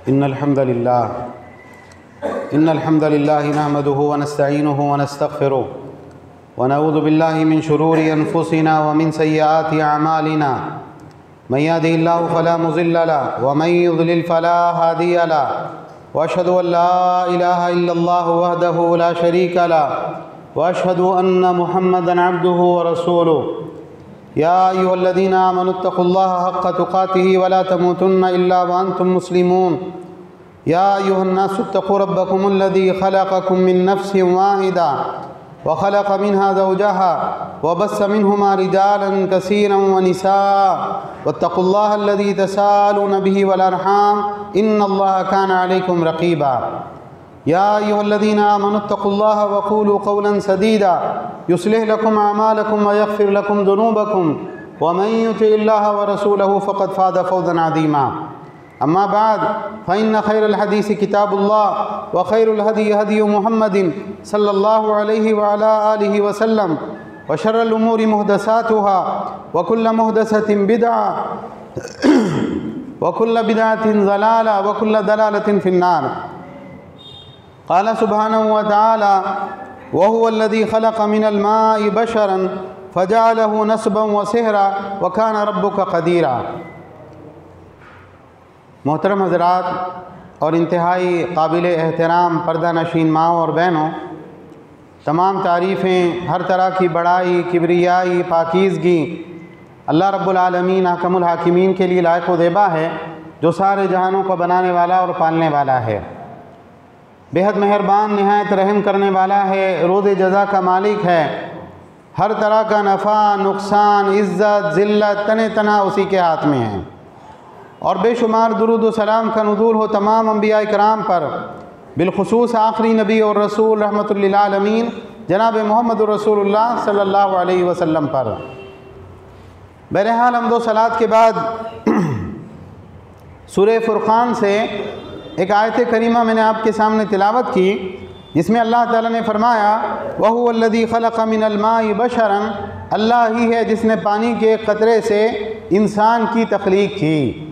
इन्नल हम्दलिल्लाह नहमदुहु व नस्तईनुहु व नस्तगफिरुह व नऊज़ु बिल्लाहि मिन शुरूरि अनफुसिना व मिन सय्यिआति अमालिना मन यहदिहिल्लाहु फला मुज़िल्ल लहु व मन युज़लिल फला हादिय लहु व अशहदु अन ला इलाहा इल्लल्लाहु वहदहु ला शरीका लहु व अशहदु अन्न मुहम्मदन अब्दुहु व रसूलुहु या अय्युहल्लज़ीना आमनुत्तक़ुल्लाहा हक़्क़ तुक़ातिही व ला तमूतुन्ना इल्ला व अंतुम मुस्लिमून या अय्युहन्नासु इत्तक़ू रब्बकुमुल्लज़ी ख़लक़कुम मिन नफ़्सिन वाहिदा व ख़लक़ मिन्हा ज़ौजहा व बस्स मिन्हुमा रिजालन कसीरन व निसाअ वत्तक़ुल्लाहा अल्लज़ी तसाअलून बिही वल अर्हाम इन्नल्लाहा काना अलैकुम रक़ीबा या अय्युहल्लज़ीना आमनुत्तक़ुल्लाहा व क़ूलू क़ौलन सदीदा युस्लिह लकुम अमालकुम व यग़फ़िर लकुम ज़ुनूबकुम व मन युतिइल्लाह व रसूलहु फ़क़द फ़ाज़ फ़ौज़न अज़ीमा अम्मा बाद फ़इन्न खैरल हदीस किताबुल्लाह व खैरुल हदी हदी मुहम्मदिन सल्लल्लाहु अलैहि व अला आलिहि व सल्लम व शर्रुल उमूरि मुहदसातुहा व कुल्लु मुहदसतिन बिदअ व कुल्लु बिदअतिन ज़लाला व कुल्लु दलालतिन फ़िन्नार क़ाल सुब्हानहु व तआला व हुवल्लज़ी ख़लक़ मिनल माइ बशरन फ़जअलहु नस्बन व सिहरा व कान रब्बुका क़दीरा। मोहतरम हज़रात और इंतहाई काबिल एहतराम पर्दा नशीन माओं और बहनों, तमाम तारीफ़ें, हर तरह की बड़ाई, किबरियाई, पाकीज़गी अल्लाह रब्बुल आलमीन अहकमुल हाकिमीन के लिए लायक व ज़ेबा है, जो सारे जहानों को बनाने वाला और पालने वाला है। बेहद मेहरबान, नहायत रहम करने वाला है, रोज़ जज़ा का मालिक है। हर तरह का नफ़ा, नुकसान, इज़्ज़त, ज़िल्लत, तने तना उसी के हाथ में है। और बेशुमार दुरूद व सलाम का नुज़ूल हो तमाम अंबिया इकराम पर, बिलखुसूस आखिरी नबी और रसूल रहमतुल लिल आलमीन जनाब मोहम्मद रसूलुल्लाह सल्लल्लाहु अलैहि वसल्लम पर। बहरहाल हम्दो सलात के बाद सूरह फुरक़ान से एक आयत करीमा मैंने आपके सामने तिलावत की, जिसमें अल्लाह ताला ने फरमाया व हुवल्लज़ी ख़लक़ मिनल माइ बशरन, अल्लाह ही है जिसने पानी के क़तरे से इंसान की तख्लीक़ की।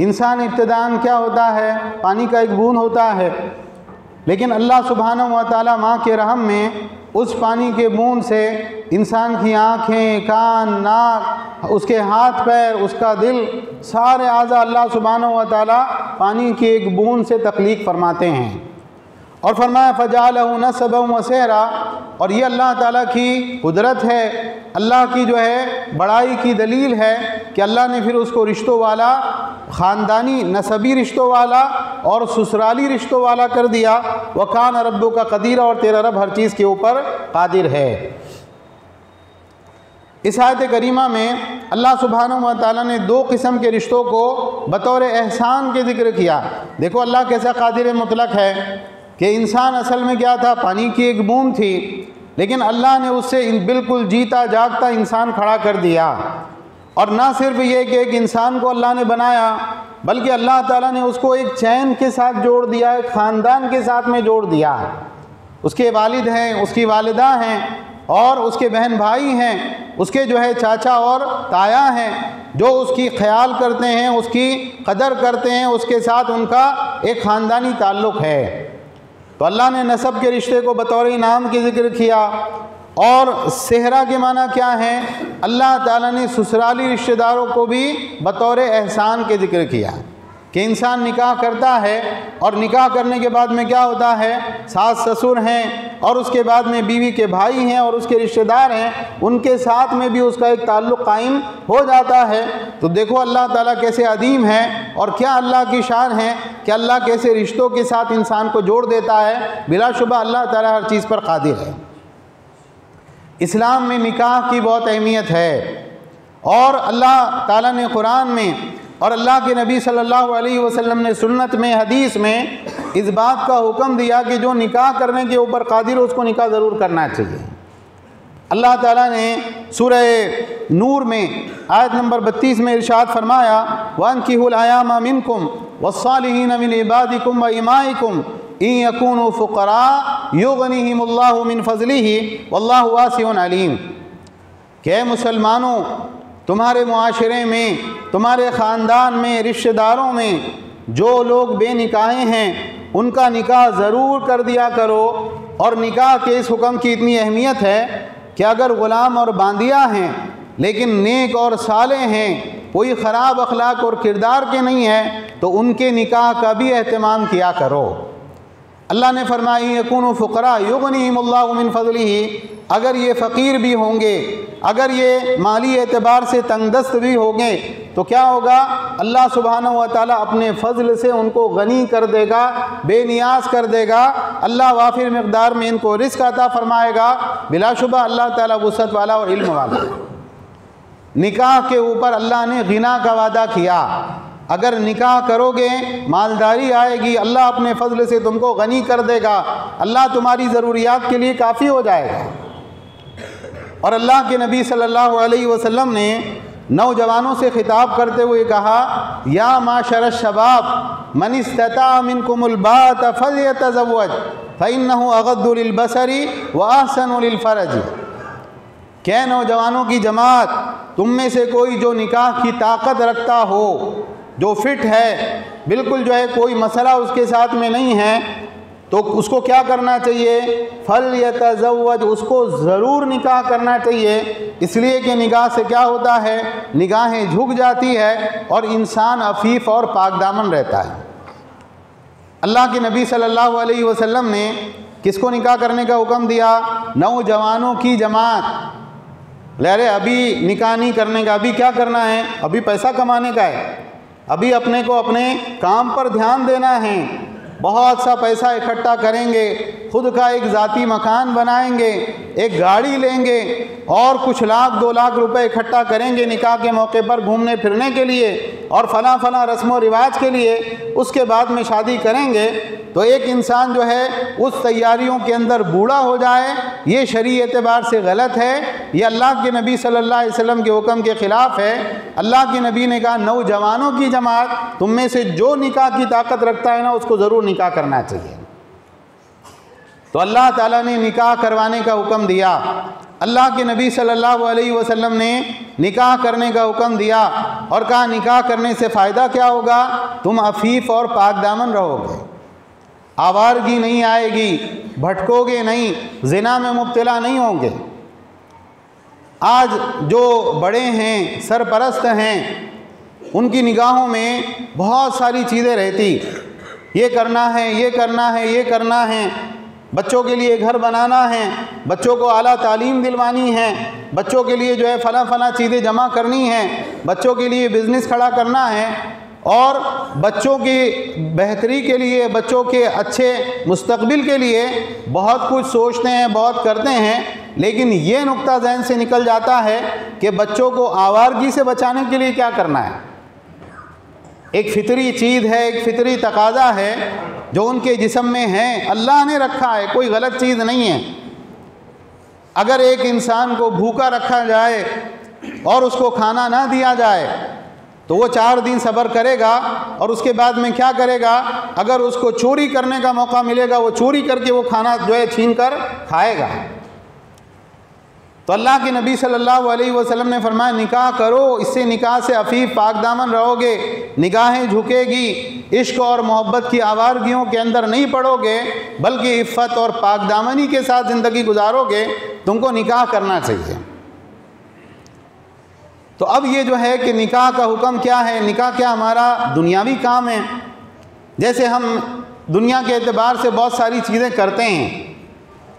इंसान इब्तिदान क्या होता है? पानी का एक बूंद होता है, लेकिन अल्लाह सुब्हानहु व तआला माँ के रहम में उस पानी के बूंद से इंसान की आँखें, कान, नाक, उसके हाथ पैर, उसका दिल, सारे आज़ा अल्लाह सुब्हानहु व तआला पानी की एक बूंद से तख्लीक़ फरमाते हैं। और फरमाया फ़जअलहु नस्बन व सिहरा, और ये अल्लाह ताला की कुदरत है, अल्लाह की जो है बड़ाई की दलील है कि अल्लाह ने फिर उसको रिश्तों वाला, ख़ानदानी नसबी रिश्तों वाला और ससुराली रिश्तों वाला कर दिया। व कान रब्बुका क़दीरा, और तेरा रब हर चीज़ के ऊपर कादिर है। इस आयत करीमा में अल्लाह सुब्हानहु व तआला ने दो किस्म के रिश्तों को बतौर एहसान के ज़िक्र किया। देखो अल्लाह कैसा कादिर मुतलक है कि इंसान असल में क्या था? पानी की एक बूंद थी, लेकिन अल्लाह ने उससे बिल्कुल जीता जागता इंसान खड़ा कर दिया। और ना सिर्फ ये कि एक इंसान को अल्लाह ने बनाया, बल्कि अल्लाह ताला ने उसको एक चैन के साथ जोड़ दिया, एक ख़ानदान के साथ में जोड़ दिया। उसके वालिद हैं, उसकी वालिदा हैं, और उसके बहन भाई हैं, उसके जो है चाचा और ताया हैं, जो उसकी ख्याल करते हैं, उसकी कदर करते हैं, उसके साथ उनका एक ख़ानदानी ताल्लुक़ है। तो अल्लाह ने नसब के रिश्ते को बतौर इनाम के ज़िक्र किया। और सेहरा के माना क्या है? अल्लाह ताला ने ससुराली रिश्तेदारों को भी बतौर एहसान के ज़िक्र किया कि इंसान निकाह करता है, और निकाह करने के बाद में क्या होता है? सास ससुर हैं, और उसके बाद में बीवी के भाई हैं, और उसके रिश्तेदार हैं, उनके साथ में भी उसका एक ताल्लुक़ कायम हो जाता है। तो देखो अल्लाह ताला कैसे अदीम है, और क्या अल्लाह की शान है कि अल्लाह कैसे रिश्तों के साथ इंसान को जोड़ देता है। बिलाशुबा अल्लाह ताला हर चीज़ पर कादिर है। इस्लाम में निकाह की बहुत अहमियत है, और अल्लाह ताला ने कुरान में और अल्लाह के नबी सल्लल्लाहु अलैहि वसल्लम ने सुन्नत में, हदीस में इस बात का हुक्म दिया कि जो निकाह करने के ऊपर कादिर, उसको निकाह ज़रूर करना चाहिए। अल्लाह ताला ने सूरह नूर में आयत नंबर 32 में इरशाद फरमाया वअनकिहुल अयामा मिनकुम वस्सालिहीन मिन इबादिकुम व इमाइकुम इन यकूनु फुक़रा युग़निहिमुल्लाहु मिन फ़ज़लिही वल्लाहु वासिउन अलीम। कि मुसलमानों, तुम्हारे मुआशरे में, तुम्हारे ख़ानदान में, रिश्तेदारों में जो लोग बेनिकाहे हैं उनका निकाह ज़रूर कर दिया करो। और निकाह के इस हुक्म की इतनी अहमियत है कि अगर ग़ुलाम और बांदिया हैं लेकिन नेक और साले हैं, कोई ख़राब अखलाक और किरदार के नहीं हैं, तो उनके निकाह का भी एहतमाम किया करो। अल्लाह ने फरमाई यकूनु फ़ुक़रा युग़निहिमुल्लाहु मिन फ़ज़लिही, अगर ये फ़कीर भी होंगे, अगर ये माली एतबार से तंगदस्त भी होंगे, तो क्या होगा, अल्लाह सुब्हानहू व तआला अपने फ़ज़ल से उनको गनी कर देगा, बेनियाज कर देगा। अल्लाह वाफिर मिक़दार में इनको रिज़्क़ अता फ़रमाएगा। बिलाशुबा अल्लाह ताला वुसअत वाला और इल्म वाला। निकाह के ऊपर अल्लाह ने गिना का वादा किया। अगर निकाह करोगे मालदारी आएगी, अल्लाह अपने फ़ज़ल से तुमको गनी कर देगा, अल्लाह तुम्हारी ज़रूरियात के लिए काफ़ी हो जाएगा। और अल्लाह के नबी सल्लल्लाहु अलैहि वसल्लम ने नौजवानों से खिताब करते हुए कहा, या माशर शबाब मन इस्तता मिनकुमुल बात फल्यतज़व्वज फ़इन्नहु अग़द्दु लिलबसरी व अहसनु लिलफ़रज। क्या नौजवानों की जमात, तुम में से कोई जो निकाह की ताकत रखता हो, जो फिट है, बिल्कुल जो है कोई मसला उसके साथ में नहीं है, तो उसको क्या करना चाहिए, फल्यतज़व्वज, उसको ज़रूर निकाह करना चाहिए। इसलिए कि निगाह से क्या होता है, निगाहें झुक जाती है और इंसान अफीफ और पाकदामन रहता है। अल्लाह के नबी सल्लल्लाहु अलैहि वसल्लम ने किसको निकाह करने का हुक्म दिया, नौजवानों की जमात। अरे अभी निकाह नहीं करने का, अभी क्या करना है, अभी पैसा कमाने का है, अभी अपने को अपने काम पर ध्यान देना है। बहुत सा पैसा इकट्ठा करेंगे, खुद का एक ज़ाती मकान बनाएंगे, एक गाड़ी लेंगे और कुछ लाख 2 लाख रुपए इकट्ठा करेंगे निकाह के मौके पर घूमने फिरने के लिए और फला फला रस्म व रिवाज के लिए, उसके बाद में शादी करेंगे। तो एक इंसान जो है उस तैयारियों के अंदर बूढ़ा हो जाए, ये शरई एतबार से गलत है, ये अल्लाह के नबी सल्लल्लाहु अलैहि वसल्लम के हुक्म के ख़िलाफ़ है। अल्लाह के नबी ने कहा, नौजवानों की जमात, तुम में से जो निकाह की ताकत रखता है ना, उसको ज़रूर निकाह करना चाहिए। तो अल्लाह ताला ने निकाह करवाने का हुक्म दिया। अल्लाह के नबी सल्लल्लाहु अलैहि वसल्लम ने निकाह करने का हुक्म दिया और कहा, निकाह करने से फ़ायदा क्या होगा, तुम अफीफ और पाकदामन रहोगे, आवारगी नहीं आएगी, भटकोगे नहीं, ज़िना में मुब्तला नहीं होंगे। आज जो बड़े हैं, सरपरस्त हैं, उनकी निगाहों में बहुत सारी चीज़ें रहती, ये करना है, ये करना है, ये करना है, बच्चों के लिए घर बनाना है, बच्चों को आला तालीम दिलवानी है, बच्चों के लिए जो है फला फला चीज़ें जमा करनी है, बच्चों के लिए बिज़नेस खड़ा करना है और बच्चों की बेहतरी के लिए, बच्चों के अच्छे मुस्तकबिल के लिए बहुत कुछ सोचते हैं, बहुत करते हैं। लेकिन ये नुक्ता ज़हन से निकल जाता है कि बच्चों को आवारगी से बचाने के लिए क्या करना है। एक फितरी चीज़ है, एक फितरी तकाज़ा है जो उनके जिस्म में है, अल्लाह ने रखा है, कोई गलत चीज़ नहीं है। अगर एक इंसान को भूखा रखा जाए और उसको खाना ना दिया जाए तो वो 4 दिन सब्र करेगा और उसके बाद में क्या करेगा, अगर उसको चोरी करने का मौका मिलेगा, वो चोरी करके वो खाना जो है छीन कर खाएगा। तो अल्लाह के नबी सल्लल्लाहु अलैहि वसल्लम ने फरमाया, निकाह करो, इससे निकाह से अफीफ पाकदामन रहोगे, निगाहें झुकेगी, इश्क और मोहब्बत की आवारगियों के अंदर नहीं पड़ोगे, बल्कि इफ़्फ़त और पाकदामनी के साथ ज़िंदगी गुजारोगे। तुमको निकाह करना चाहिए। तो अब ये जो है कि निकाह का हुक्म क्या है, निकाह क्या हमारा दुनियावी काम है। जैसे हम दुनिया के एतबार से बहुत सारी चीज़ें करते हैं,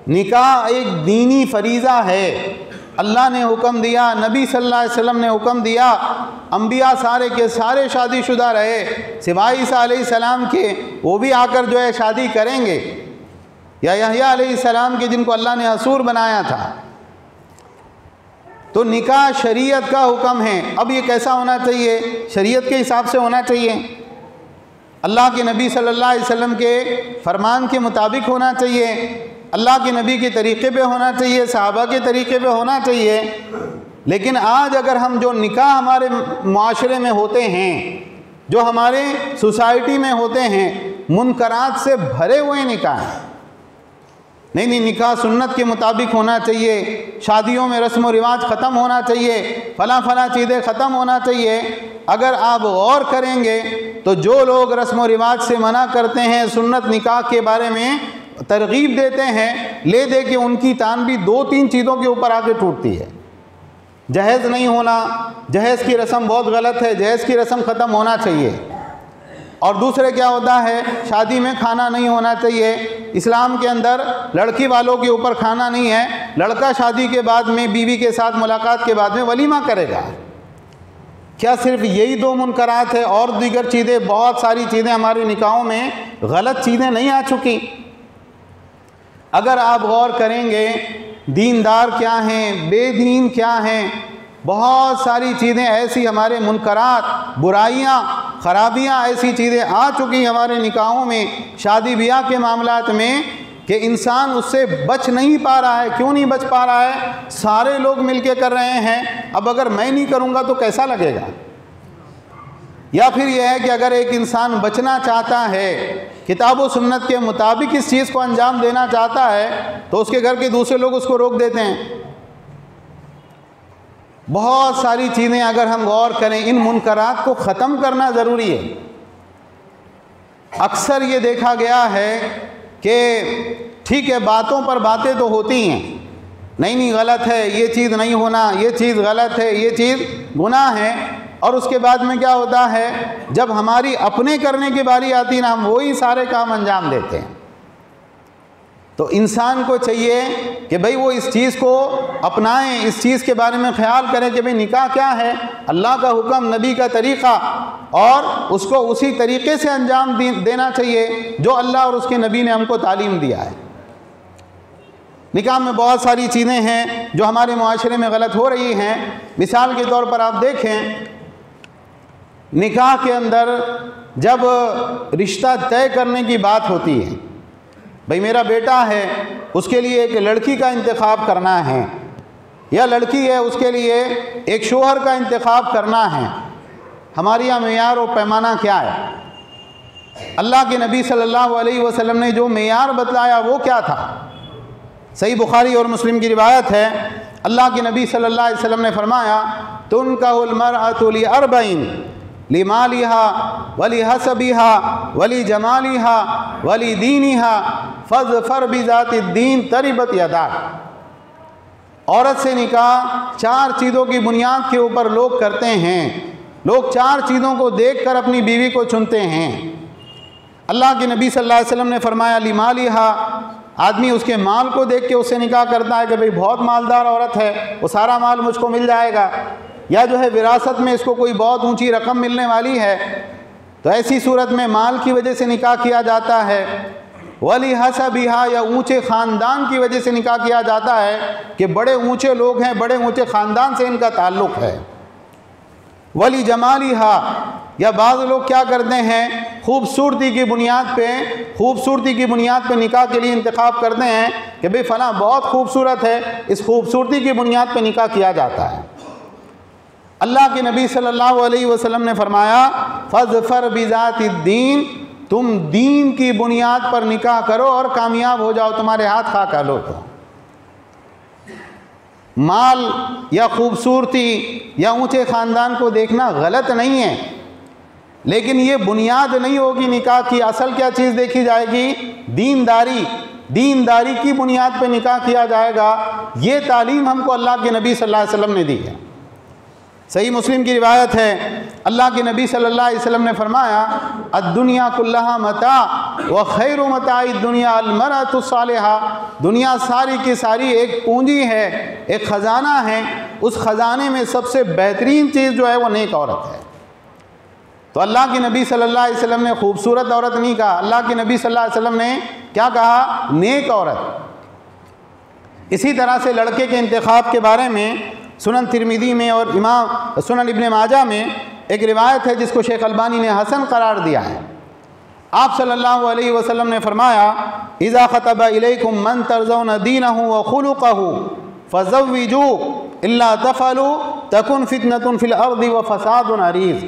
निकाह एक दीनी फरीज़ा है। अल्लाह ने हुक्म दिया, नबी सल्लल्लाहु अलैहि वसल्लम ने हुक्म दिया, अम्बिया सारे के सारे शादीशुदा रहे सिवाय ईसा अलैहिस्सलाम के, वो भी आकर जो है शादी करेंगे, या यहया अलैहिस्सलाम के जिनको अल्लाह ने हसूर बनाया था। तो निकाह शरीयत का हुक्म है। अब ये कैसा होना चाहिए, शरीयत के हिसाब से होना चाहिए, अल्लाह के नबी सल्लल्लाहु अलैहि वसल्लम के फरमान के मुताबिक होना चाहिए, अल्लाह के नबी के तरीक़े पे होना चाहिए, सहाबा के तरीक़े पे होना चाहिए। लेकिन आज अगर हम जो निकाह हमारे माशरे में होते हैं, जो हमारे सोसाइटी में होते हैं, मुनकरात से भरे हुए निकाह हैं। नहीं, निकाह सुन्नत के मुताबिक होना चाहिए, शादियों में रस्म व रिवाज ख़त्म होना चाहिए, फला चीज़ें ख़त्म होना चाहिए। अगर आप गौर करेंगे तो जो लोग रस्म व रिवाज से मना करते हैं, सुन्नत निकाह के बारे में तरगीब देते हैं, ले दे के उनकी तानबी 2-3 चीज़ों के ऊपर आके टूटती है। जहेज़ नहीं होना, जहेज़ की रस्म बहुत गलत है, जहेज़ की रस्म ख़त्म होना चाहिए। और दूसरे क्या होता है, शादी में खाना नहीं होना चाहिए। इस्लाम के अंदर लड़की वालों के ऊपर खाना नहीं है, लड़का शादी के बाद में बीवी के साथ मुलाकात के बाद में वलीमा करेगा। क्या सिर्फ यही 2 मुनकरात है? और दीगर चीज़ें, बहुत सारी चीज़ें हमारे निकाहों में गलत चीज़ें नहीं आ चुकी? अगर आप गौर करेंगे, दीनदार क्या हैं, बेदीन क्या हैं, बहुत सारी चीज़ें ऐसी हमारे मुनकरात, बुराइयाँ, ख़राबियाँ, ऐसी चीज़ें आ चुकी हमारे निकाहों में, शादी ब्याह के मामलात में, कि इंसान उससे बच नहीं पा रहा है। क्यों नहीं बच पा रहा है? सारे लोग मिलके कर रहे हैं, अब अगर मैं नहीं करूँगा तो कैसा लगेगा? या फिर यह है कि अगर एक इंसान बचना चाहता है, किताब व सुन्नत के मुताबिक इस चीज़ को अंजाम देना चाहता है, तो उसके घर के दूसरे लोग उसको रोक देते हैं। बहुत सारी चीज़ें अगर हम गौर करें, इन मुनकरात को ख़त्म करना ज़रूरी है। अक्सर ये देखा गया है कि ठीक है, बातों पर बातें तो होती हैं, नहीं गलत है, ये चीज़ नहीं होना, ये चीज़ गलत है, ये चीज़ गुनाह है, और उसके बाद में क्या होता है, जब हमारी अपने करने की बारी आती ना, हम वही सारे काम अंजाम देते हैं। तो इंसान को चाहिए कि भाई वो इस चीज़ को अपनाएं, इस चीज़ के बारे में ख्याल करें कि भाई निकाह क्या है, अल्लाह का हुक्म, नबी का तरीक़ा, और उसको उसी तरीक़े से अंजाम देना चाहिए जो अल्लाह और उसके नबी ने हमको तालीम दिया है। निकाह में बहुत सारी चीज़ें हैं जो हमारे मुआशरे में गलत हो रही हैं। मिसाल के तौर पर आप देखें, निकाह के अंदर जब रिश्ता तय करने की बात होती है, भाई मेरा बेटा है, उसके लिए एक लड़की का इंतखाब करना है, या लड़की है, उसके लिए एक शोहर का इंतखाब करना है, हमारे यहाँ मेयार और पैमाना क्या है? अल्लाह के नबी सल्लल्लाहु अलैहि वसल्लम ने जो मेयार बतलाया वो क्या था? सही बुखारी और मुस्लिम की रिवायत है, अल्लाह के नबी सल्लल्लाहु अलैहि वसल्लम ने फरमाया, तुनकाहुल मरअतु लिअरबईन लिमालिहा वली हसबिहा वली जमालिहा वली दीनिहा फज़फर बिज़ातिद्दीन तरिबत यदाक। औरत से निकाह 4 चीज़ों की बुनियाद के ऊपर लोग करते हैं। लोग 4 चीज़ों को देखकर अपनी बीवी को चुनते हैं। अल्लाह के नबी सल्लल्लाहु अलैहि वसल्लम ने फरमाया, लिमालिहा, आदमी उसके माल को देख के उससे निकाह करता है कि भाई बहुत मालदार औरत है, वो सारा माल मुझको मिल जाएगा, या जो है विरासत में इसको कोई बहुत ऊंची रकम मिलने वाली है, तो ऐसी सूरत में माल की वजह से निकाह किया जाता है। वली हसबिहा, या ऊंचे ख़ानदान की वजह से निकाह किया जाता है कि बड़े ऊंचे लोग हैं, बड़े ऊंचे ख़ानदान से इनका ताल्लुक़ है। वली जमालिहा, या बाज़ लोग क्या करते हैं, खूबसूरती की बुनियाद पे निकाह के लिए इंतखाब करते हैं कि भाई फ़लाँ बहुत खूबसूरत है, इस खूबसूरती की बुनियाद पे निकाह किया जाता है। अल्लाह के नबी सल्लल्लाहु अलैहि वसल्लम ने फरमाया, फ़ज़फ़र बिज़ातिद्दीन, तुम दीन की बुनियाद पर निकाह करो और कामयाब हो जाओ, तुम्हारे हाथ खा कर लो। तो माल या खूबसूरती या ऊंचे ख़ानदान को देखना गलत नहीं है, लेकिन ये बुनियाद नहीं होगी निकाह की। असल क्या चीज़ देखी जाएगी? दीनदारी की बुनियाद पर निकाह किया जाएगा। ये तालीम हमको अल्लाह के नबी सल्लल्लाहु अलैहि वसल्लम ने दी है। सही मुस्लिम की रिवायत है, अल्लाह के नबी सल्लल्लाहु अलैहि वसल्लम ने फरमाया, अद्दुनिया कुल्लहा मता व खैरु मताई दुनिया अलमरअतु सालिहा। दुनिया सारी की सारी एक पूंजी है, एक ख़जाना है, उस ख़जाने में सबसे बेहतरीन चीज़ जो है वो नेक औरत है। तो अल्लाह के नबी सल्लल्लाहु अलैहि वसल्लम ने खूबसूरत औरत नहीं कहा, अल्लाह के नबी सल्लल्लाहु अलैहि वसल्लम ने क्या कहा? नेक औरत। इसी तरह से लड़के के इंतखाब के बारे में सुनन तिरमिज़ी में और इमाम सुनन इब्न माजा में एक रिवायत है जिसको शेख अल्बानी ने हसन करार दिया है। आप सल्लल्लाहु अलैहि वसल्लम ने फरमाया, इज़ा ख़तबा इलैकुम मन तर्ज़ौन दीनहु व खुलुक़हु फ़ज़व्विजू इल्ला तफ़अलू तकुन फ़ितनतुन फ़िल अर्ज़ि व फ़सादुन अरीज़।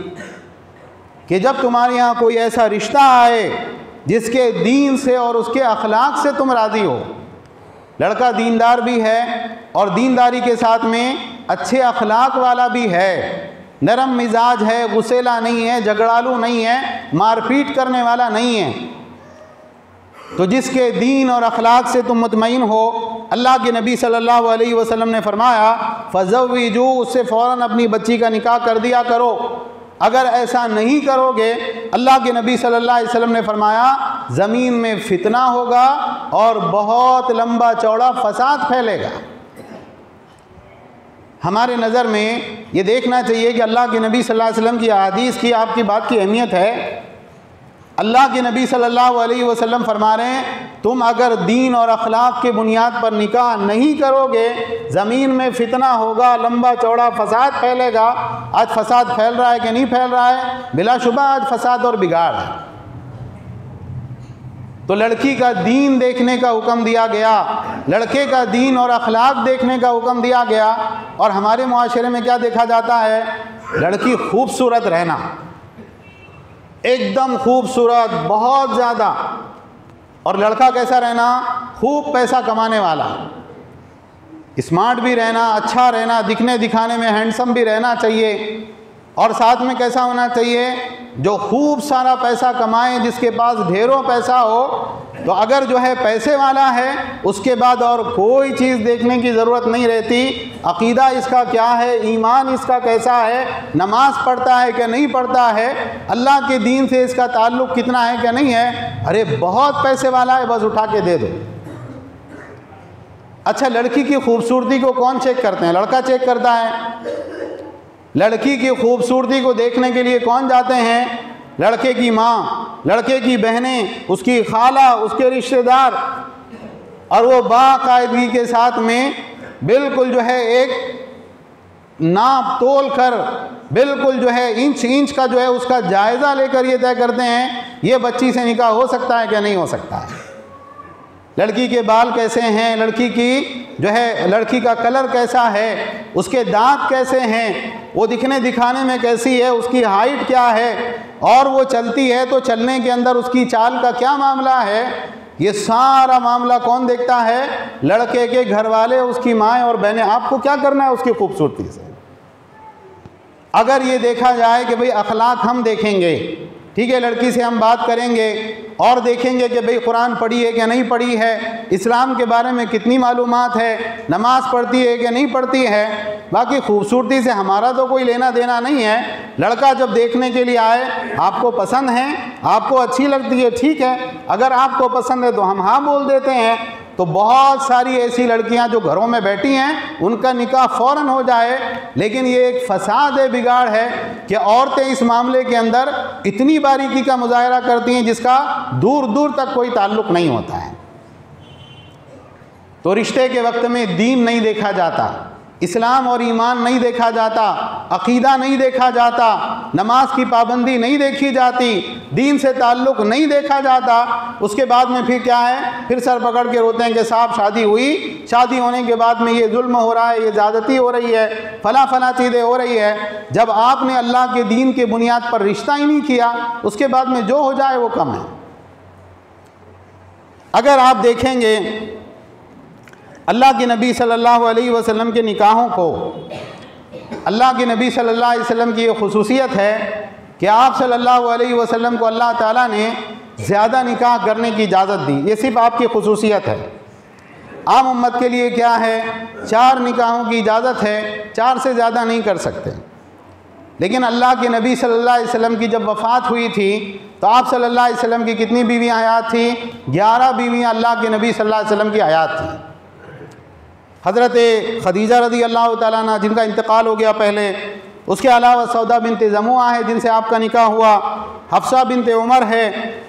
कि जब तुम्हारे यहाँ कोई ऐसा रिश्ता आए जिसके दीन से और उसके अखलाक से तुम राज़ी हो, लड़का दीनदार भी है और दीनदारी के साथ में अच्छे अखलाक वाला भी है, नरम मिजाज है, गुस्सेला नहीं है, झगड़ालू नहीं है, मारपीट करने वाला नहीं है, तो जिसके दीन और अखलाक से तुम मुतमईन हो, अल्लाह के नबी सल्लल्लाहु अलैहि वसल्लम ने फरमाया फ़ज़व्विजू, उससे फ़ौरन अपनी बच्ची का निकाह कर दिया करो। अगर ऐसा नहीं करोगे, अल्लाह के नबी सल्लल्लाहु अलैहि वसल्लम ने फरमाया ज़मीन में फितना होगा और बहुत लंबा चौड़ा फसाद फैलेगा। हमारे नज़र में ये देखना चाहिए कि अल्लाह के नबी सल्लल्लाहु अलैहि वसल्लम की अहादीस की आपकी बात की अहमियत है। अल्लाह के नबी सल्लल्लाहु अलैहि वसल्लम फरमा रहे हैं तुम अगर दीन और अखलाक के बुनियाद पर निकाह नहीं करोगे, ज़मीन में फितना होगा, लंबा चौड़ा फसाद फैलेगा। आज फसाद फैल रहा है कि नहीं फैल रहा है? बिलाशुबा आज फसाद और बिगाड़ है। तो लड़की का दीन देखने का हुक्म दिया गया, लड़के का दीन और अखलाक देखने का हुक्म दिया गया। और हमारे मुआशरे में क्या देखा जाता है? लड़की खूबसूरत रहना, एकदम खूबसूरत, बहुत ज़्यादा, और लड़का कैसा रहना? खूब पैसा कमाने वाला, स्मार्ट भी रहना, अच्छा रहना, दिखने दिखाने में हैंडसम भी रहना चाहिए। और साथ में कैसा होना चाहिए? जो खूब सारा पैसा कमाए, जिसके पास ढेरों पैसा हो। तो अगर जो है पैसे वाला है, उसके बाद और कोई चीज़ देखने की ज़रूरत नहीं रहती। अक़ीदा इसका क्या है, ईमान इसका कैसा है, नमाज पढ़ता है कि नहीं पढ़ता है, अल्लाह के दीन से इसका ताल्लुक़ कितना है कि नहीं है। अरे बहुत पैसे वाला है, बस उठा के दे दो। अच्छा, लड़की की खूबसूरती को कौन चेक करते हैं? लड़का चेक करता है। लड़की की खूबसूरती को देखने के लिए कौन जाते हैं? लड़के की माँ, लड़के की बहनें, उसकी खाला, उसके रिश्तेदार। और वो बाकायदगी के साथ में बिल्कुल जो है एक नाप तोल कर, बिल्कुल जो है इंच इंच का जो है उसका जायज़ा लेकर ये तय करते हैं ये बच्ची से निकाह हो सकता है क्या नहीं हो सकता है। लड़की के बाल कैसे हैं, लड़की की जो है लड़की का कलर कैसा है, उसके दांत कैसे हैं, वो दिखने दिखाने में कैसी है, उसकी हाइट क्या है, और वो चलती है तो चलने के अंदर उसकी चाल का क्या मामला है, ये सारा मामला कौन देखता है? लड़के के घर वाले, उसकी माएँ और बहनें। आपको क्या करना है उसकी खूबसूरती से? अगर ये देखा जाए कि भाई अखलाक हम देखेंगे, ठीक है, लड़की से हम बात करेंगे और देखेंगे कि भाई कुरान पढ़ी है कि नहीं पढ़ी है, इस्लाम के बारे में कितनी मालूमात है, नमाज पढ़ती है कि नहीं पढ़ती है, बाकी खूबसूरती से हमारा तो कोई लेना देना नहीं है। लड़का जब देखने के लिए आए, आपको पसंद है, आपको अच्छी लगती है, ठीक है, अगर आपको पसंद है तो हम हाँ बोल देते हैं। तो बहुत सारी ऐसी लड़कियां जो घरों में बैठी हैं, उनका निकाह फ़ौरन हो जाए। लेकिन ये एक फसाद है, बिगाड़ है कि औरतें इस मामले के अंदर इतनी बारीकी का मुजाहरा करती हैं जिसका दूर दूर तक कोई ताल्लुक़ नहीं होता है। तो रिश्ते के वक्त में दीन नहीं देखा जाता, इस्लाम और ईमान नहीं देखा जाता, अक़ीदा नहीं देखा जाता, नमाज की पाबंदी नहीं देखी जाती, दीन से ताल्लुक़ नहीं देखा जाता। उसके बाद में फिर क्या है? फिर सर पकड़ के रोते हैं कि साहब शादी हुई, शादी होने के बाद में ये जुल्म हो रहा है, ये ज़्यादती हो रही है, फला फला चीज़ें हो रही है। जब आपने अल्लाह के दीन के बुनियाद पर रिश्ता ही नहीं किया, उसके बाद में जो हो जाए वो कम है। अगर आप देखेंगे अल्लाह के नबी सल्लल्लाहु अलैहि वसल्लम के निकाहों को, अल्लाह के नबी सल्लल्लाहु अलैहि वसल्लम की ये खुसूसियत है कि आप सल्लल्लाहु अलैहि वसल्लम को अल्लाह ताला ने ज़्यादा निकाह करने की इजाज़त दी। ये सिर्फ आपकी खुसूसियत है। आम उम्मत के लिए क्या है? 4 निकाहों की इजाज़त है, 4 से ज़्यादा नहीं कर सकते। लेकिन अल्लाह के नबी सल्लल्लाहु अलैहि वसल्लम की जब वफ़ात हुई थी तो आप सल्लल्लाहु अलैहि वसल्लम की कितनी बीवियाँ हयात थी? 11 बीवियाँ अल्लाह के नबी सल्लल्लाहु अलैहि वसल्लम की हयात थी। हज़रत खदीजा रज़ी अल्लाह ताला अन्हा जिनका इंतकाल हो गया पहले, उसके अलावा सौदा बिनते ज़मुआ है जिनसे आपका निकाह हुआ, हफ्सा बिनते उमर है,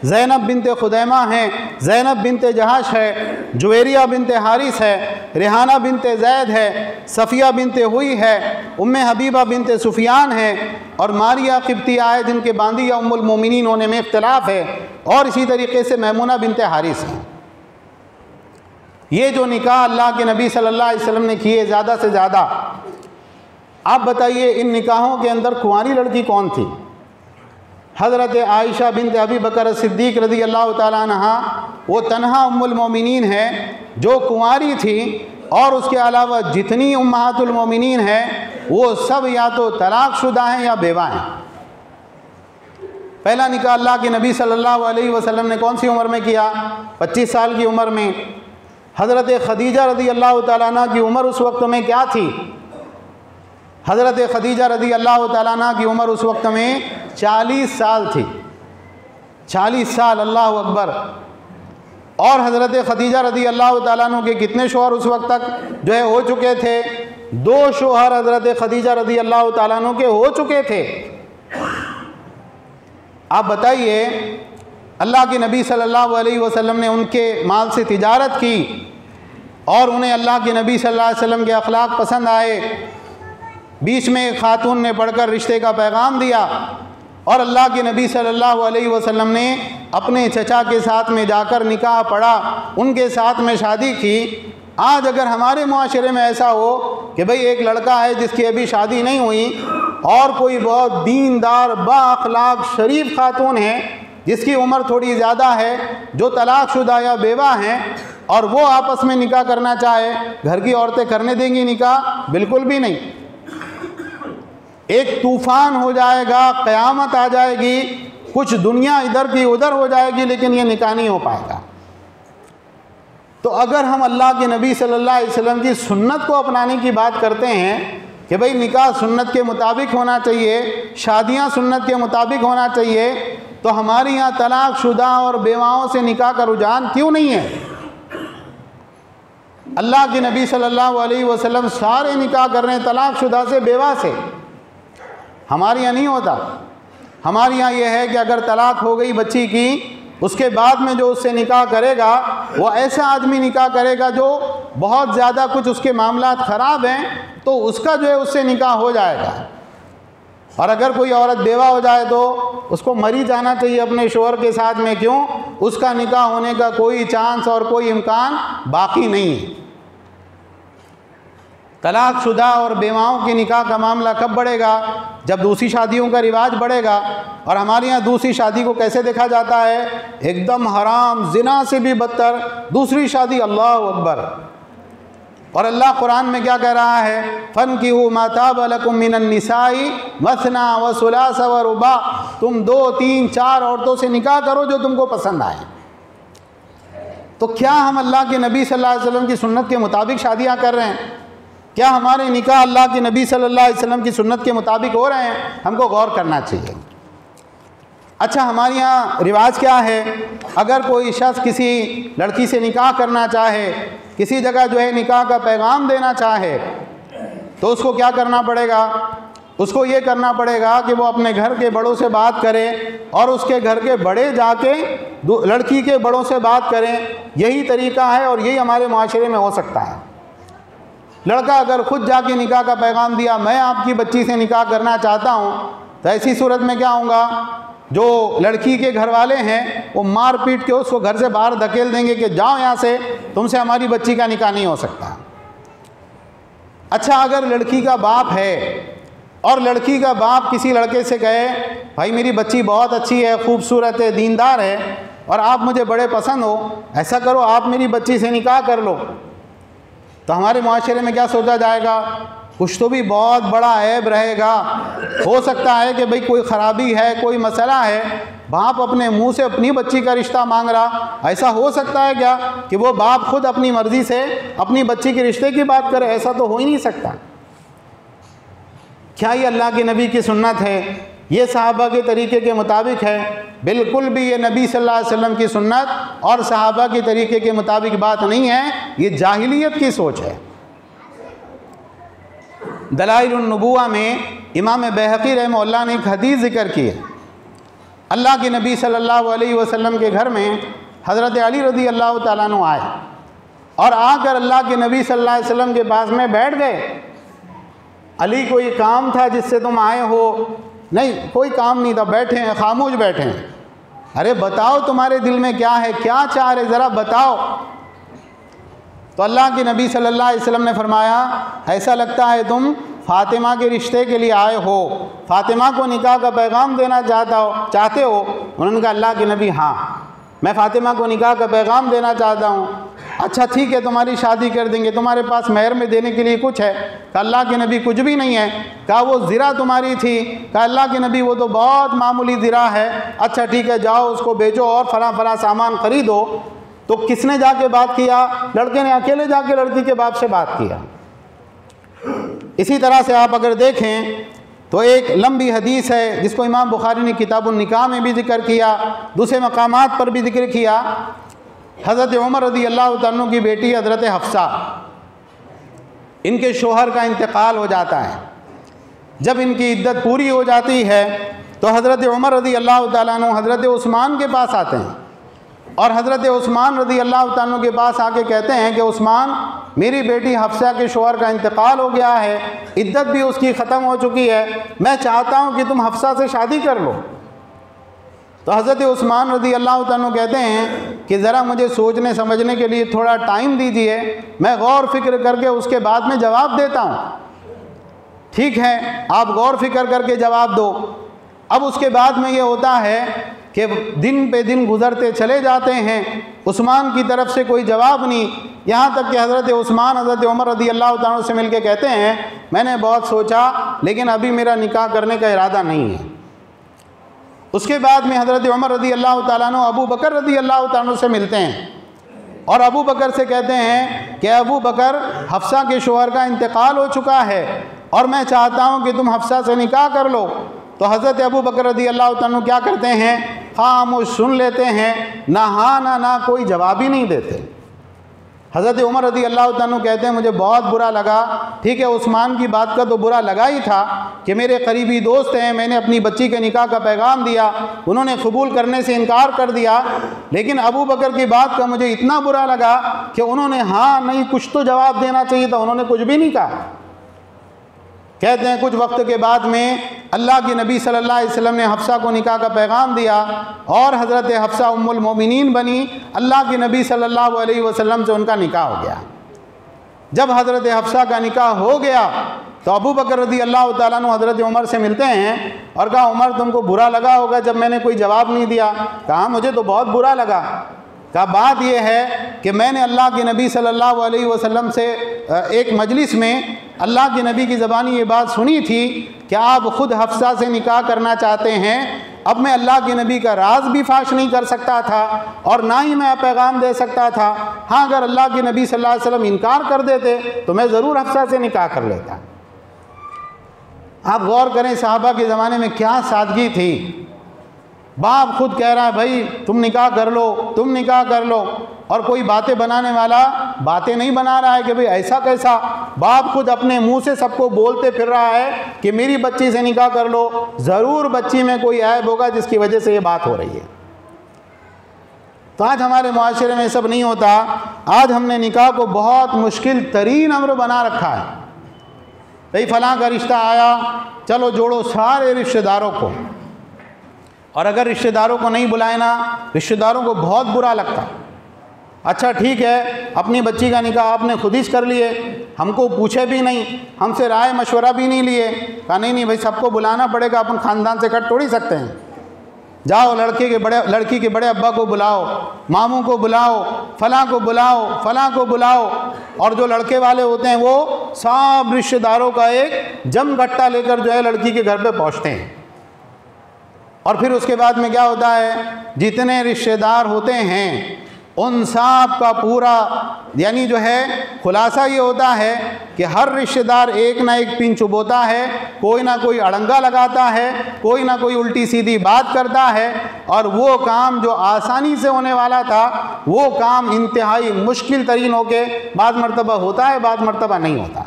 ज़ैनब बिनते खुदैमा है, ज़ैनब बिनते जहाश है, जुवेरिया बिनते हारिस है, रेहाना बिनते ज़ैद है, सफ़िया बिनते हुई है, उम्मे हबीबा बिनते सुफियान है, और मारिया क़िब्तिया है जिनके बांदी या उम्मुल मोमिनीन होने में इख्तिलाफ़ है, और इसी तरीके से मैमुना बिनते हारिस है। ये जो निकाह अल्लाह के नबी सल्लल्लाहु अलैहि वसल्लम ने किए ज़्यादा से ज़्यादा, आप बताइए इन निकाहों के अंदर कुंवारी लड़की कौन थी? हज़रत आयशा बिन्त अबी बकर सिद्दीक़ रज़ी अल्लाह ताला अन्हा वो तन्हा उम्मुल मोमिनीन है जो कुंवारी थी, और उसके अलावा जितनी उम्महातुल मोमिनीन हैं वो सब या तो तलाक़शुदा हैं या बेवा हैं। पहला निकाह अल्लाह के नबी सल्लल्लाहु अलैहि वसल्लम ने कौन सी उम्र में किया? 25 साल की उम्र में। हज़रत खदीजा रज़ी अल्लाह ताला अन्हा की उम्र उस वक्त में क्या थी? हज़रत खदीजा रज़ी अल्लाह ताला अन्हा की उम्र उस वक्त में 40 साल थी। 40 साल, अल्लाह अकबर। और हज़रत खदीजा रज़ी अल्लाह ताला अन्हा के कितने शोहर उस वक्त तक जो है हो चुके थे? 2 शोहर हज़रत खदीजा रज़ी अल्लाह ताला अन्हा के हो चुके थे। आप बताइए, अल्लाह के नबी सल्लल्लाहु अलैहि वसल्लम ने उनके माल से तिजारत की और उन्हें अल्लाह के नबी सल्लल्लाहु अलैहि वसल्लम के अखलाक पसंद आए। बीच में एक खातून ने पढ़कर रिश्ते का पैगाम दिया और अल्लाह के नबी सल्लल्लाहु अलैहि वसल्लम ने अपने चचा के साथ में जाकर निकाह पढ़ा, उनके साथ में शादी की। आज अगर हमारे मुआशरे में ऐसा हो कि भाई एक लड़का है जिसकी अभी शादी नहीं हुई और कोई बहुत दीनदार बाअखलाक शरीफ खातून है जिसकी उम्र थोड़ी ज़्यादा है, जो तलाक़शुदा या बेवा हैं, और वो आपस में निकाह करना चाहे, घर की औरतें करने देंगी निकाह? बिल्कुल भी नहीं। एक तूफ़ान हो जाएगा, क़यामत आ जाएगी, कुछ दुनिया इधर की उधर हो जाएगी, लेकिन ये निकाह नहीं हो पाएगा। तो अगर हम अल्लाह के नबी सल्लल्लाहु अलैहि वसल्लम की सुन्नत को अपनाने की बात करते हैं कि भाई निकाह सुन्नत के मुताबिक होना चाहिए, शादियां सुन्नत के मुताबिक होना चाहिए, तो हमारे यहाँ तलाक़शुदा और बेवाओं से निकाह का रुझान क्यों नहीं है? अल्लाह के नबी सल्लल्लाहु अलैहि वसल्लम सारे निकाह कर रहे हैं तलाक़शुदा से, बेवा से। हमारे यहाँ नहीं होता। हमारे यहाँ ये है कि अगर तलाक़ हो गई बच्ची की, उसके बाद में जो उससे निकाह करेगा वो ऐसा आदमी निकाह करेगा जो बहुत ज़्यादा कुछ उसके मामलात ख़राब हैं, तो उसका जो है उससे निकाह हो जाएगा। और अगर कोई औरत बेवा हो जाए तो उसको मरी जाना चाहिए अपने शोहर के साथ में। क्यों? उसका निकाह होने का कोई चांस और कोई इम्कान बाकी नहीं है। तलाक़शुदा और बेवाओं के निकाह का मामला कब बढ़ेगा? जब दूसरी शादियों का रिवाज बढ़ेगा। और हमारे यहाँ दूसरी शादी को कैसे देखा जाता है? एकदम हराम, जिना से भी बदतर दूसरी शादी। अल्लाह अकबर। और अल्लाह कुरान में क्या कह रहा है? फ़नकिहू मा ताब लकुम मिनन निसाई मसना व सुलास व रुबा। तुम 2, 3, 4 औरतों से निकाह करो जो तुमको पसंद आए। तो क्या हम अल्लाह के नबी सल्लल्लाहु अलैहि वसल्लम की सुन्नत के मुताबिक शादियाँ कर रहे हैं? क्या हमारे निकाह अल्लाह के नबी सल्लल्लाहु अलैहि वसल्लम की सुन्नत के मुताबिक हो रहे हैं? हमको गौर करना चाहिए। अच्छा, हमारे यहाँ रिवाज क्या है? अगर कोई शख्स किसी लड़की से निकाह करना चाहे, किसी जगह जो है निकाह का पैगाम देना चाहे, तो उसको क्या करना पड़ेगा? उसको ये करना पड़ेगा कि वो अपने घर के बड़ों से बात करे और उसके घर के बड़े जाके लड़की के बड़ों से बात करें। यही तरीका है और यही हमारे माशरे में हो सकता है। लड़का अगर खुद जाके निकाह का पैगाम दिया, मैं आपकी बच्ची से निकाह करना चाहता हूँ, तो ऐसी सूरत में क्या होगा? जो लड़की के घर वाले हैं वो मार पीट के उसको घर से बाहर धकेल देंगे कि जाओ यहाँ से, तुमसे हमारी बच्ची का निकाह नहीं हो सकता। अच्छा, अगर लड़की का बाप है और लड़की का बाप किसी लड़के से कहे, भाई मेरी बच्ची बहुत अच्छी है, खूबसूरत है, दीनदार है और आप मुझे बड़े पसंद हो, ऐसा करो आप मेरी बच्ची से निकाह कर लो, तो हमारे माशरे में क्या सोचा जाएगा? कुछ तो भी बहुत बड़ा ऐब रहेगा। हो सकता है कि भाई कोई ख़राबी है, कोई मसला है, बाप अपने मुंह से अपनी बच्ची का रिश्ता मांग रहा। ऐसा हो सकता है क्या कि वो बाप खुद अपनी मर्ज़ी से अपनी बच्ची के रिश्ते की बात करे? ऐसा तो हो ही नहीं सकता। क्या ये अल्लाह के नबी की सुन्नत है? ये सहाबा के तरीके के मुताबिक है? बिल्कुल भी ये नबी सल्लल्लाहु अलैहि वसल्लम की सुन्नत और सहाबा के तरीके के मुताबिक बात नहीं है। ये जाहिलियत की सोच है। दलाइलुन नबुव्वा में इमाम बैहक़ी रहमहुल्लाह ने एक हदीस ज़िक्र की है। अल्लाह के नबी सल्लल्लाहु अलैहि वसल्लम के घर में हज़रत अली रज़ी अल्लाह ताला अन्हु आए और आकर अल्लाह के नबी सल्लल्लाहु अलैहि वसल्लम के पास में बैठ गए। अली को ये काम था जिससे तुम आए हो? नहीं, कोई काम नहीं था, बैठे हैं, खामोश बैठे हैं। अरे बताओ तुम्हारे दिल में क्या है, क्या चाह रहे, ज़रा बताओ। तो अल्लाह के नबी सल्लल्लाहु अलैहि वसल्लम ने फरमाया, ऐसा लगता है तुम फ़ातिमा के रिश्ते के लिए आए हो, फ़ातिमा को निकाह का पैगाम देना चाहते हो? उन्होंने कहा अल्लाह के नबी हाँ, मैं फ़ातिमा को निकाह का पैगाम देना चाहता हूँ। अच्छा ठीक है, तुम्हारी शादी कर देंगे, तुम्हारे पास महर में देने के लिए कुछ है? कहा अल्लाह के नबी कुछ भी नहीं है। कहा वो ज़िरा तुम्हारी थी? कहा अल्लाह के नबी वो तो बहुत मामूली ज़िरा है। अच्छा ठीक है, जाओ उसको बेचो और फला सामान ख़रीदो। तो किसने जाके बात किया? लड़के ने अकेले जाके लड़की के बाप से बात किया। इसी तरह से आप अगर देखें तो एक लंबी हदीस है जिसको इमाम बुखारी ने किताबुन निकाह में भी ज़िक्र किया, दूसरे मकामात पर भी ज़िक्र किया। हज़रत उमर रज़ी अल्लाह तआला की बेटी हज़रत हफ्सा, इनके शोहर का इंतकाल हो जाता है। जब इनकी इद्दत पूरी हो जाती है तो हज़रत उमर रज़ी अल्लाह तआला अन्हु हज़रत उस्मान के पास आते हैं और हज़रत उस्मान रज़ी अल्लाह तआला के पास आके कहते हैं कि उस्मान, मेरी बेटी हफ्सा के शोहर का इंतकाल हो गया है, इद्दत भी उसकी ख़त्म हो चुकी है, मैं चाहता हूँ कि तुम हफ्सा से शादी कर लो। तो हज़रत उस्मान रज़ी अल्लाह तआला कहते हैं कि ज़रा मुझे सोचने समझने के लिए थोड़ा टाइम दीजिए, मैं गौर फिक्र करके उसके बाद में जवाब देता हूँ। ठीक है, आप गौर फिक्र करके जवाब दो। अब उसके बाद में ये होता है कि दिन पे दिन गुज़रते चले जाते हैं, उस्मान की तरफ से कोई जवाब नहीं, यहाँ तक कि हज़रत उस्मान हज़रत उमर रज़ी अल्लाह तआला से मिल के कहते हैं मैंने बहुत सोचा लेकिन अभी मेरा निकाह करने का इरादा नहीं है। उसके बाद में हज़रत उमर रज़ी अल्लाह तआला अन्हु अबू बकर रज़ी अल्लाह तआला अन्हु से मिलते हैं और अबू बकर से कहते हैं कि अबू बकर, हफ्सा के शोहर का इंतकाल हो चुका है और मैं चाहता हूँ कि तुम हफ्सा से निकाह कर लो। तो हज़रत अबू बकर रज़ी अल्लाह तआला अन्हु क्या करते हैं? खामोश सुन लेते हैं, ना हाँ ना कोई जवाब ही नहीं देते। हज़रत उमर रज़ी अल्लाह तआला कहते हैं मुझे बहुत बुरा लगा। ठीक है, उस्मान की बात का तो बुरा लगा ही था कि मेरे करीबी दोस्त हैं, मैंने अपनी बच्ची के निकाह का पैगाम दिया, उन्होंने कबूल करने से इनकार कर दिया, लेकिन अबू बकर की बात का मुझे इतना बुरा लगा कि उन्होंने हाँ नहीं कुछ तो जवाब देना चाहिए था, उन्होंने कुछ भी नहीं कहा। कहते हैं कुछ वक्त के बाद में अल्लाह के नबी सल्लल्लाहु अलैहि वसल्लम ने हफ्सा को निकाह का पैगाम दिया और हज़रत हफ्सा उम्मुल मोमिनीन बनी। अल्लाह के नबी सल्लल्लाहु अलैहि वसल्लम से उनका निकाह हो गया। जब हज़रत हफ्सा का निकाह हो गया तो अबू बकर रज़ी अल्लाह तआला अन्हु हज़रत उमर से मिलते हैं और कहा उमर, तुमको बुरा लगा होगा जब मैंने कोई जवाब नहीं दिया। कहा मुझे तो बहुत बुरा लगा। का बात यह है कि मैंने अल्लाह के नबी सल्लल्लाहु अलैहि वसल्लम से एक मजलिस में अल्लाह के नबी की ज़बानी ये बात सुनी थी कि आप ख़ुद हफ्सा से निकाह करना चाहते हैं। अब मैं अल्लाह के नबी का राज भी फाश नहीं कर सकता था और ना ही मैं पैगाम दे सकता था। हाँ, अगर अल्लाह के नबी सल्लल्लाहु अलैहि वसल्लम इनकार कर देते तो मैं ज़रूर हफ्सा से निकाह कर लेता। आप गौर करें सहाबा के ज़माने में क्या सादगी थी। बाप खुद कह रहा है भाई तुम निकाह कर लो, तुम निकाह कर लो, और कोई बातें बनाने वाला बातें नहीं बना रहा है कि भाई ऐसा कैसा। बाप खुद अपने मुंह से सबको बोलते फिर रहा है कि मेरी बच्ची से निकाह कर लो, ज़रूर बच्ची में कोई ऐब होगा जिसकी वजह से ये बात हो रही है। तो आज हमारे मुआशरे में सब नहीं होता। आज हमने निकाह को बहुत मुश्किल तरीन अम्र बना रखा है। भाई फलां का रिश्ता आया, चलो जोड़ो सारे रिश्तेदारों को, और अगर रिश्तेदारों को नहीं बुलाए ना, रिश्तेदारों को बहुत बुरा लगता। अच्छा ठीक है, अपनी बच्ची का निकाह आपने खुद ही कर लिए, हमको पूछे भी नहीं, हमसे राय मशवरा भी नहीं लिए। कहा नहीं भाई सबको बुलाना पड़ेगा, अपन ख़ानदान से कट थोड़ी सकते हैं। जाओ लड़की के बड़े अब्बा को बुलाओ, मामू को बुलाओ, फलां को बुलाओ, फलां को बुलाओ। और जो लड़के वाले होते हैं वो सब रिश्तेदारों का एक जमघट्टा लेकर जो है लड़की के घर पे पहुंचते हैं। और फिर उसके बाद में क्या होता है, जितने रिश्तेदार होते हैं उन सब का पूरा यानी जो है खुलासा ये होता है कि हर रिश्तेदार एक ना एक पिन चुभोता है, कोई ना कोई अड़ंगा लगाता है, कोई ना कोई उल्टी सीधी बात करता है, और वो काम जो आसानी से होने वाला था वो काम इंतहाई मुश्किल तरीन होके बाद मर्तबा होता है, बाद मर्तबा नहीं होता।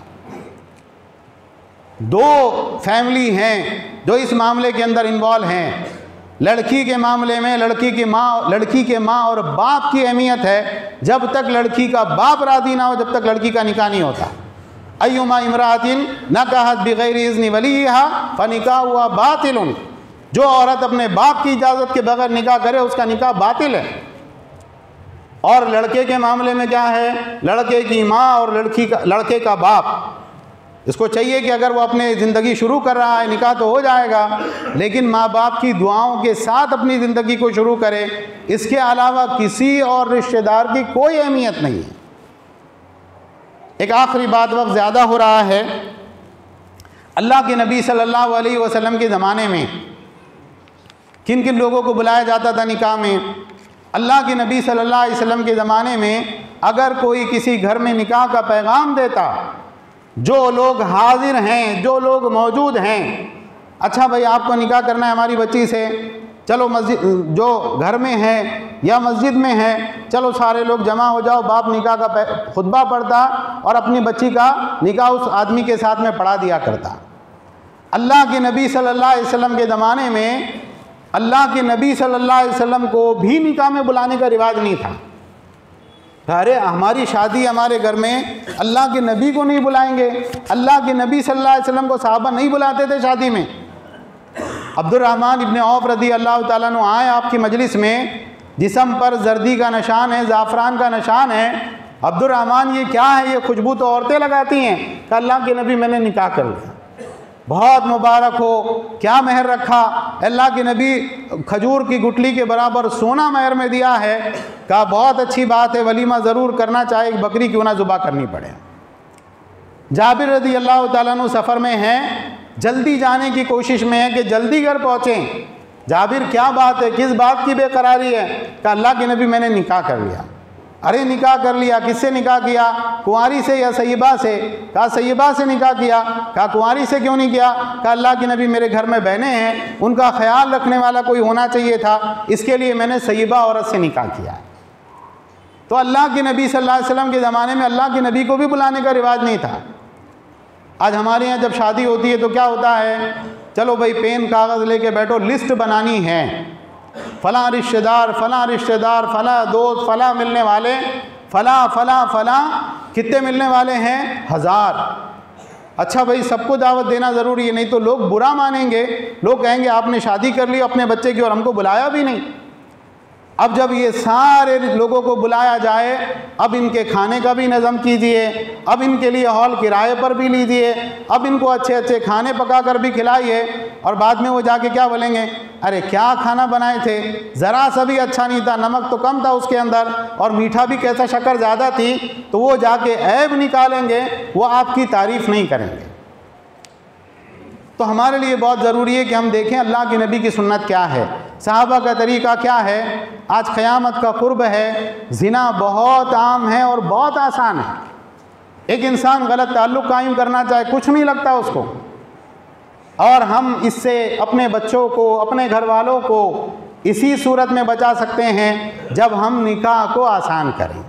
दो फैमिली हैं जो इस मामले के अंदर इन्वॉल्व हैं। लड़की के मामले में लड़की के माँ और बाप की अहमियत है। जब तक लड़की का बाप राज़ी ना हो, जब तक लड़की का निकाह नहीं होता। अय्युमा इमरातिन नकाहत बिगैरि इज़्नि वलियहा फनिकाह हुआ बातिल। जो औरत अपने बाप की इजाज़त के बगैर निकाह करे उसका निकाह बातिल है। और लड़के के मामले में क्या है, लड़के की माँ और लड़के का बाप इसको चाहिए कि अगर वो अपनी ज़िंदगी शुरू कर रहा है निकाह तो हो जाएगा, लेकिन माँ बाप की दुआओं के साथ अपनी ज़िंदगी को शुरू करे, इसके अलावा किसी और रिश्तेदार की कोई अहमियत नहीं है। एक आखिरी बात, वक्त ज़्यादा हो रहा है। अल्लाह के नबी सल्लल्लाहु अलैहि वसल्लम के ज़माने में किन किन लोगों को बुलाया जाता था निकाह में? अल्लाह के नबी सल्लल्लाहु अलैहि वसल्लम के ज़माने में अगर कोई किसी घर में निकाह का पैगाम देता, जो लोग हाजिर हैं, जो लोग मौजूद हैं, अच्छा भाई आपको निकाह करना है हमारी बच्ची से, चलो मस्जिद जो घर में है या मस्जिद में है, चलो सारे लोग जमा हो जाओ, बाप निकाह का खुतबा पढ़ता और अपनी बच्ची का निकाह उस आदमी के साथ में पढ़ा दिया करता। अल्लाह के नबी सल्लल्लाहु अलैहि वसल्लम के ज़माने में अल्लाह के नबी सल्लल्लाहु अलैहि वसल्लम को भी निकाह में बुलाने का रिवाज नहीं था। अरे हमारी शादी हमारे घर में, अल्लाह के नबी को नहीं बुलाएंगे? अल्लाह के नबी सल्लल्लाहु अलैहि वसल्लम को सहाबा नहीं बुलाते थे शादी में। अब्दुर्रहमान इब्न औफ रदी अल्लाह ताला अन्हु आए आपकी मजलिस में, जिस्म पर जर्दी का निशान है, ज़ाफ़रान का निशान है। अब्दुर्रहमान ये क्या है? ये खुशबू तो औरतें लगाती हैं। कि अल्लाह के नबी मैंने निकाह कर लिया, बहुत मुबारक हो, क्या महर रखा? अल्लाह के नबी खजूर की गुठली के बराबर सोना महर में दिया है। कहा बहुत अच्छी बात है, वलीमा ज़रूर करना, चाहे एक बकरी क्यों ना ज़ुबा करनी पड़े। जाबिर रज़ी अल्लाह ताला अन्हु सफ़र में हैं, जल्दी जाने की कोशिश में है कि जल्दी घर पहुँचें। जाबिर क्या बात है, किस बात की बेकरारी है? कहा अल्लाह के नबी मैंने निकाह कर लिया। अरे निकाह कर लिया, किससे निकाह किया? कुंवारी से या सय्यबा से? कहा सय्यबा से निकाह किया। कहा कुंवारी से क्यों नहीं किया? कहा अल्लाह के नबी मेरे घर में बहनें हैं, उनका ख्याल रखने वाला कोई होना चाहिए था, इसके लिए मैंने सय्यबा औरत से निकाह किया। तो अल्लाह के नबी सल्लल्लाहु अलैहि वसल्लम के ज़माने में अल्लाह के नबी को भी बुलाने का रिवाज नहीं था। आज हमारे यहाँ जब शादी होती है तो क्या होता है? चलो भाई पेन कागज़ लेके बैठो, लिस्ट बनानी है, फ़लाँ रिश्तेदार, फ़लाँ रिश्तेदार, फ़लाँ दोस्त, फ़लाँ मिलने वाले, फ़लाँ फ़लाँ फ़लाँ, कितने मिलने वाले हैं? 1000। अच्छा भाई सबको दावत देना ज़रूरी है, नहीं तो लोग बुरा मानेंगे, लोग कहेंगे आपने शादी कर ली अपने बच्चे की और हमको बुलाया भी नहीं। अब जब ये सारे लोगों को बुलाया जाए, अब इनके खाने का भी नज़म कीजिए, अब इनके लिए हॉल किराए पर भी लीजिए, अब इनको अच्छे अच्छे खाने पका कर भी खिलाइए, और बाद में वो जाके क्या बोलेंगे? अरे क्या खाना बनाए थे, ज़रा सा भी अच्छा नहीं था, नमक तो कम था उसके अंदर और मीठा भी कैसा, शक्कर ज़्यादा थी। तो वो जाके ऐब निकालेंगे, वो आपकी तारीफ़ नहीं करेंगे। तो हमारे लिए बहुत ज़रूरी है कि हम देखें अल्लाह के नबी की सुन्नत क्या है, सहाबा का तरीक़ा क्या है। आज क़यामत का क़ुर्ब है, ज़िना बहुत आम है और बहुत आसान है। एक इंसान गलत ताल्लुक़ कायम करना चाहे, कुछ नहीं लगता उसको, और हम इससे अपने बच्चों को, अपने घर वालों को इसी सूरत में बचा सकते हैं जब हम निकाह को आसान करें।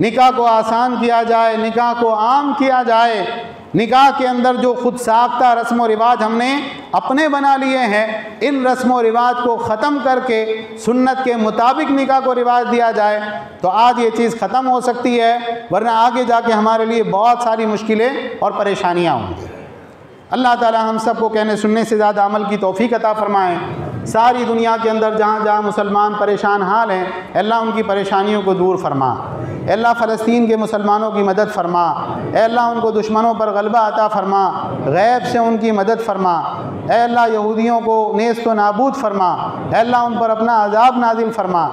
निकाह को आसान किया जाए, निकाह को आम किया जाए। निकाह के अंदर जो खुद साख्ता रस्म व रिवाज हमने अपने बना लिए हैं, इन रस्म व रिवाज को ख़त्म करके सुन्नत के मुताबिक निकाह को रिवाज दिया जाए तो आज ये चीज़ ख़त्म हो सकती है, वरना आगे जाके हमारे लिए बहुत सारी मुश्किलें और परेशानियाँ होंगी। अल्लाह ताला हम सब को कहने सुनने से ज़्यादा अमल की तौफ़ीक़ अता फ़रमाएँ। सारी दुनिया के अंदर जहाँ जहाँ मुसलमान परेशान हाल हैं, अल्लाह उनकी परेशानियों को दूर फरमा। अल्लाह फ़लस्तीन के मुसलमानों की मदद फ़रमा। अल्लाह उनको दुश्मनों पर गलबा अता फ़रमा, गैब से उनकी मदद फ़रमा। अल्लाह यहूदियों को नेस्त व नाबूद फ़रमा। अल्लाह उन पर अपना अज़ाब नाजिल फ़रमा।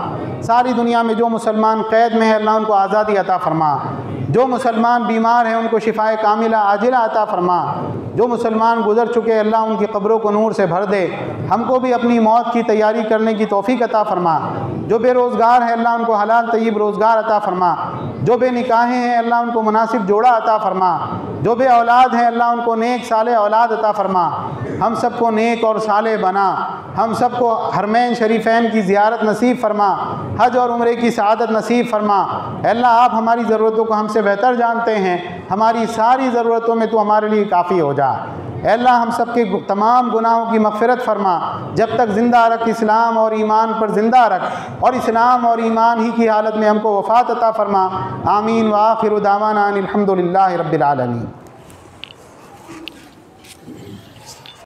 सारी दुनिया में जो मुसलमान क़ैद में है, अल्लाह उनको आज़ादी अता फ़रमा। जो मुसलमान बीमार हैं उनको शिफ़ाए कामिला आजिला अता फ़रमा। जो मुसलमान गुज़र चुके अल्लाह उनकी क़ब्रों को नूर से भर दे। हमको भी अपनी मौत की तैयारी करने की तौफ़ीक़ अता फ़रमा। जो बेरोज़गार हैं अल्लाह उनको हलाल तय्यब रोज़गार अता फ़रमा। जो बेनिकाहे हैं अल्लाह उनको मुनासिब जोड़ा अता फ़रमा। जो बे औलाद हैं अल्लाह उनको नेक साले औलाद अता फ़रमा। हम सबको नेक और साले बना। हम सबको हरमैन शरीफ़ैन की ज़ियारत नसीब फ़रमा। हज और उम्रे की सआदत नसीब फ़रमा। अल्लाह आप हमारी ज़रूरतों को हमसे बेहतर जानते हैं। हमारी सारी ज़रूरतों में तो हमारे लिए काफ़ी हो जा। अल्लाह हम सब के तमाम गुनाहों की मग़फ़िरत फ़रमा। जब तक ज़िंदा रख, इस्लाम और ईमान पर ज़िंदा रख, और इस्लाम और ईमान ही की हालत में हमको वफ़ात अता फ़रमा। आमीन व आखिरु दावाना अनिल हम्दुलिल्लाहि रब्बिल आलमीन।